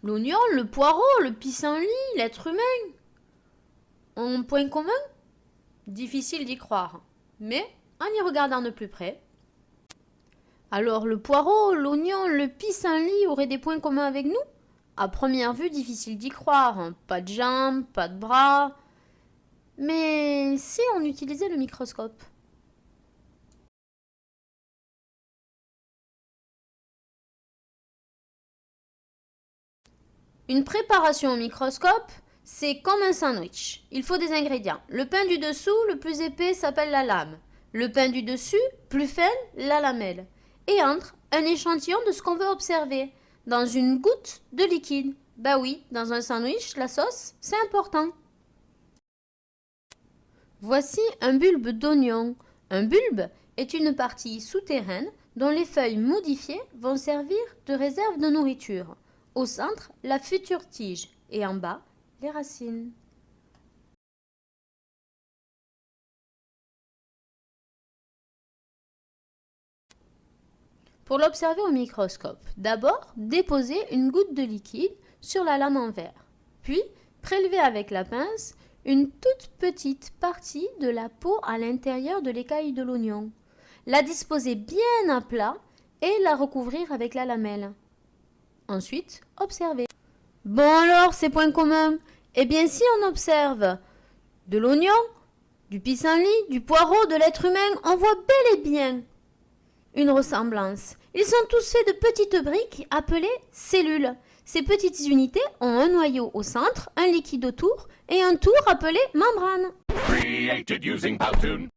L'oignon, le poireau, le pissenlit, l'être humain ont un point commun? Difficile d'y croire, mais en y regardant de plus près. Alors le poireau, l'oignon, le pissenlit auraient des points communs avec nous? À première vue, difficile d'y croire. Pas de jambes, pas de bras. Mais si on utilisait le microscope? Une préparation au microscope, c'est comme un sandwich. Il faut des ingrédients. Le pain du dessous, le plus épais, s'appelle la lame. Le pain du dessus, plus fin, la lamelle. Et entre, un échantillon de ce qu'on veut observer, dans une goutte de liquide. Bah oui, dans un sandwich, la sauce, c'est important. Voici un bulbe d'oignon. Un bulbe est une partie souterraine dont les feuilles modifiées vont servir de réserve de nourriture. Au centre, la future tige et en bas, les racines. Pour l'observer au microscope, d'abord déposez une goutte de liquide sur la lame en verre. Puis, prélevez avec la pince une toute petite partie de la peau à l'intérieur de l'écaille de l'oignon. La disposer bien à plat et la recouvrir avec la lamelle. Ensuite, observez. Bon alors, ces points communs? Eh bien, si on observe de l'oignon, du pissenlit, du poireau, de l'être humain, on voit bel et bien une ressemblance. Ils sont tous faits de petites briques appelées cellules. Ces petites unités ont un noyau au centre, un liquide autour et un tour appelé membrane. Created using Powtoon.